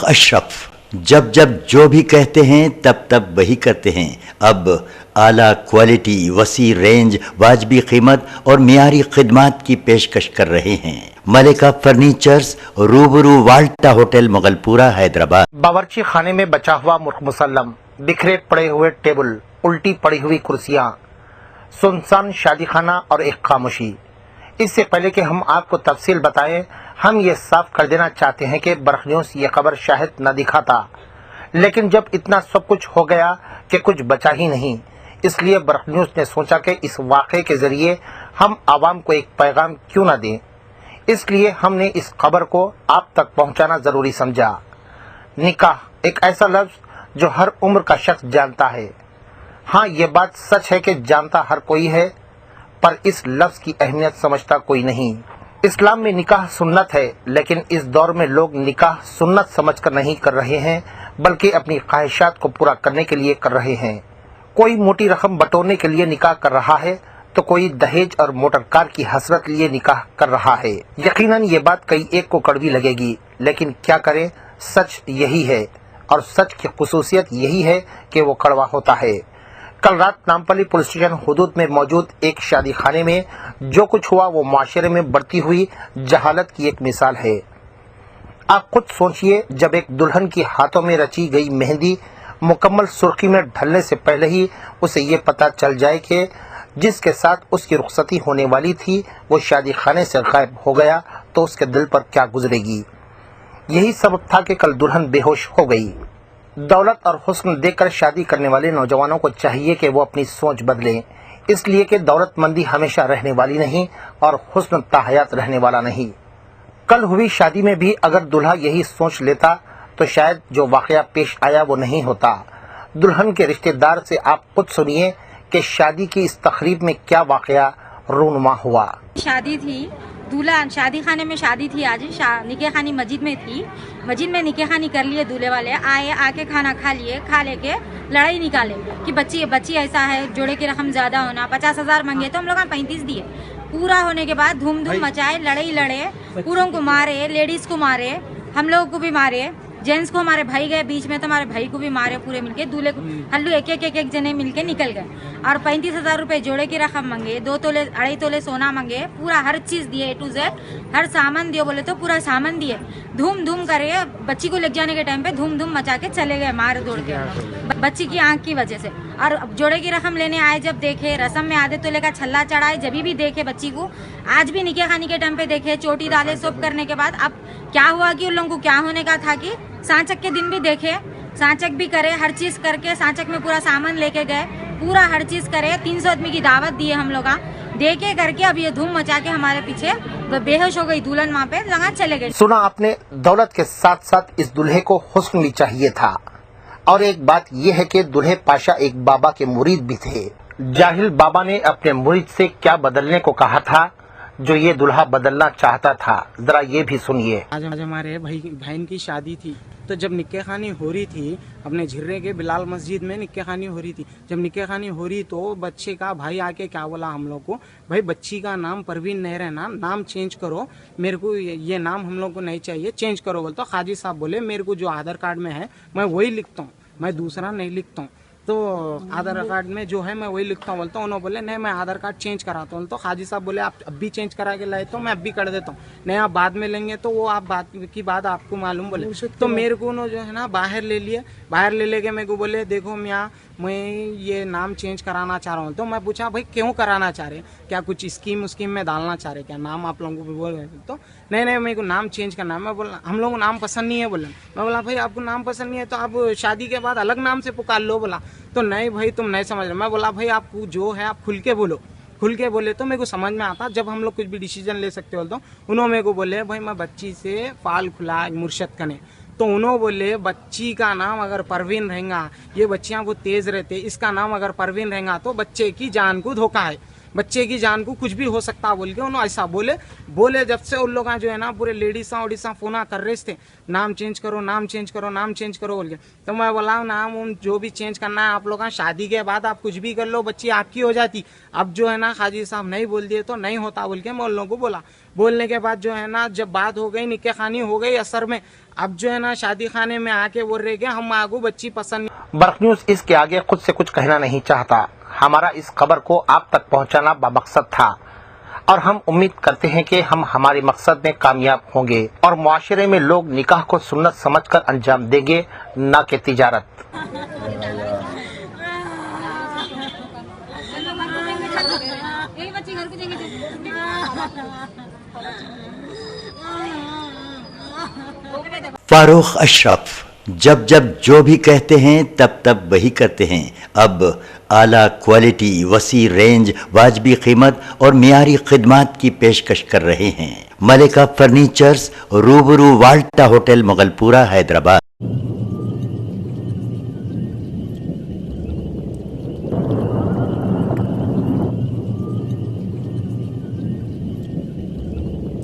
अशरफ जब जब जो भी कहते हैं तब तब वही करते हैं। अब आला क्वालिटी, वसी रेंज, वाजबी कीमत और मियारी खिदमात की पेशकश कर रहे हैं। मलिका फर्नीचर्स, रूबरू वाल्टा होटल, मुगलपुरा, हैदराबाद। बावर्ची खाने में बचा हुआ मुर्ख मुसल्लम, बिखरे पड़े हुए टेबल, उल्टी पड़ी हुई कुर्सियां, सुनसान शादी खाना और एक खामोशी। इससे पहले कि हम आपको तफसील बताएं, हम ये साफ कर देना चाहते हैं कि बरख न्यूज़ ये खबर शायद न दिखाता, लेकिन जब इतना सब कुछ हो गया कि कुछ बचा ही नहीं, इसलिए बरख न्यूज़ ने सोचा कि इस वाक़े के ज़रिए हम आवाम को एक पैगाम क्यों न दें। इसलिए हमने इस खबर को आप तक पहुंचाना ज़रूरी समझा। निकाह एक ऐसा लफ्ज़ जो हर उम्र का शख्स जानता है। हाँ, ये बात सच है कि जानता हर कोई है, पर इस लफ्ज़ की अहमियत समझता कोई नहीं। इस्लाम में निकाह सुन्नत है, लेकिन इस दौर में लोग निकाह सुन्नत समझकर नहीं कर रहे हैं, बल्कि अपनी ख्वाहिशात को पूरा करने के लिए कर रहे हैं। कोई मोटी रकम बटोरने के लिए निकाह कर रहा है, तो कोई दहेज और मोटर कार की हसरत लिए निकाह कर रहा है। यकीनन ये बात कई एक को कड़वी लगेगी, लेकिन क्या करें, सच यही है, और सच की खुसूसियत यही है कि वो कड़वा होता है। कल रात नामपल्ली पुलिस स्टेशन हुदूद में मौजूद एक शादी खाने में जो कुछ हुआ वो माशरे में बढ़ती हुई जहालत की एक मिसाल है। आप खुद सोचिए, जब एक दुल्हन की हाथों में रची गई मेहंदी मुकम्मल सुर्खी में ढलने से पहले ही उसे ये पता चल जाए कि जिसके साथ उसकी रुखसती होने वाली थी वो शादी खाने से गायब हो गया, तो उसके दिल पर क्या गुजरेगी। यही सबब था कि कल दुल्हन बेहोश हो गई। दौलत और हुस्न देखकर शादी करने वाले नौजवानों को चाहिए कि वो अपनी सोच बदलें, इसलिए कि दौलतमंदी हमेशा रहने वाली नहीं और हुस्न ताहयात रहने वाला नहीं। कल हुई शादी में भी अगर दूल्हा यही सोच लेता तो शायद जो वाकया पेश आया वो नहीं होता। दुल्हन के रिश्तेदार से आप खुद सुनिए कि शादी की इस तकरीब में क्या वाकया रूनुमा हुआ। शादी थी, दूल्हा शादी खाने में शादी थी आज। निकाह खानी मस्जिद में थी, मस्जिद में निकाह खानी कर लिए। दूल्हे वाले आए, आके खाना खा लिए, खा लेके लड़ाई निकाले कि बच्ची ऐसा है, जोड़े की रकम ज्यादा होना, 50,000 मांगे तो हम लोग 35 दिए। पूरा होने के बाद धूम मचाए, लड़े, पूरों को मारे, लेडीज को मारे, हम लोगों को भी मारे, जेंट्स को हमारे भाई गए बीच में तो हमारे भाई को भी मारे पूरे मिलके। दूल्हे को हल्लू एक जने मिलके निकल गए और 35,000 रुपए जोड़े की रकम मांगे, 2 तोले 2.5 तोले सोना मांगे, पूरा हर चीज दिए, A to Z हर सामान दियो बोले तो पूरा सामान दिए। धूम करे, बच्ची को लेके जाने के टाइम पे धूम मचा के चले गए मार दौड़ के, बच्ची की आंख की वजह से। और जोड़े की रकम लेने आए, जब देखे रस्म में आधे तोले का छल्ला चढ़ाए, जब भी देखे बच्ची को, आज भी निकाह खानी के टाइम पे देखे, चोटी डाले, सब करने के बाद अब क्या हुआ कि उन लोगों को क्या होने का था कि सांचक के दिन भी देखे, सांचक भी करे, हर चीज करके सांचक में पूरा सामान लेके गए, पूरा हर चीज करे, 300 आदमी की दावत दिए हम लोग देके करके। अब ये धूम मचा के हमारे पीछे बेहोश हो गई दुल्हन, वहाँ पे लगा चले गए। सुना आपने, दौलत के साथ साथ इस दूल्हे को हुस्न भी चाहिए था। और एक बात यह है कि दूल्हे पाशा एक बाबा के मुरीद भी थे। जाहिल बाबा ने अपने मुरीद से क्या बदलने को कहा था जो ये दूल्हा बदलना चाहता था, जरा ये भी सुनिए। आज हमारे बहन की शादी थी, तो जब निकाह खानी हो रही थी अपने झिर्रे के बिलाल मस्जिद में निकाह खानी हो रही थी। जब निकाह खानी हो रही तो बच्चे का भाई आके क्या बोला हम लोग को, भाई बच्ची का नाम परवीन नहीं रहना, नाम चेंज करो, मेरे को ये नाम हम लोग को नहीं चाहिए, चेंज करो। बोलता खाजी साहब बोले मेरे को जो आधार कार्ड में है मैं वही लिखता हूँ, मैं दूसरा नहीं लिखता हूँ, तो आधार कार्ड में जो है मैं वही लिखता हूँ। बोलता हूँ, उन्होंने बोले नहीं मैं आधार कार्ड चेंज कराता हूँ। तो खाजी साहब बोले आप अब भी चेंज करा के लाए तो मैं अब भी कर देता हूँ, नहीं आप बाद में लेंगे तो वो आप बात की बात आपको मालूम बोले। तो मेरे को जो है ना बाहर ले लिए, बाहर ले लेके मेरे को बोले देखो मियाँ मैं ये नाम चेंज कराना चाह रहा हूँ। तो मैं पूछा भाई क्यों कराना चाह रहे, क्या कुछ स्कीम में डालना चाह रहे, क्या नाम आप लोगों को बोल रहे? तो नहीं मेरे को नाम चेंज करना है। मैं बोला हम लोगों को नाम पसंद नहीं है। बोला मैं बोला भाई आपको नाम पसंद नहीं है तो आप शादी के बाद अलग नाम से पुकार लो। बोला तो नहीं भाई तुम नहीं समझ रहे। मैं बोला भाई आपको जो है आप खुल के बोलो, खुल के बोले तो मेरे को समझ में आता, जब हम लोग कुछ भी डिसीजन ले सकते हो। तो उन्होंने मेरे को बोले भाई मैं बच्ची से फाल खुला मुर्शद कने, तो उन्होंने बोले बच्ची का नाम अगर परवीन रहेगा, ये बच्चियां को तेज रहते, इसका नाम अगर परवीन रहेगा तो बच्चे की जान को धोखा है। बच्चे की जान को कुछ भी हो सकता बोल के उन्होंने ऐसा बोले जब से उन लोग जो है ना पूरे लेडीसा उडीसा फोन कर रहे थे, नाम चेंज करो नाम चेंज करो नाम चेंज करो बोल के। तो मैं बोला नाम उन जो भी चेंज करना है आप लोग, शादी के बाद आप कुछ भी कर लो, बच्ची आपकी हो जाती। अब जो है ना हाजी साहब नहीं बोल दिए तो नहीं होता बोल के मैं उन लोगों को बोला। बोलने के बाद जो है ना जब बात हो गई, निकाह खानी हो गई असर में, अब जो है ना शादी खाने में आके बोल रहे कि हम आगू बच्ची पसंद। बर्क न्यूज इसके आगे खुद से कुछ कहना नहीं चाहता। हमारा इस खबर को आप तक पहुंचाना बामकसद था और हम उम्मीद करते हैं कि हम हमारे मकसद में कामयाब होंगे और मुआशरे में लोग निकाह को सुन्नत समझकर अंजाम देंगे, न कि तिजारत। फारूक अशरफ जब जब जो भी कहते हैं तब तब वही करते हैं। अब आला क्वालिटी, वसी रेंज, वाजबी कीमत और मियारी खिदमात की पेशकश कर रहे हैं। मलिका फर्नीचर्स, रूबरू वाल्टा होटल, मुगलपुरा, हैदराबाद।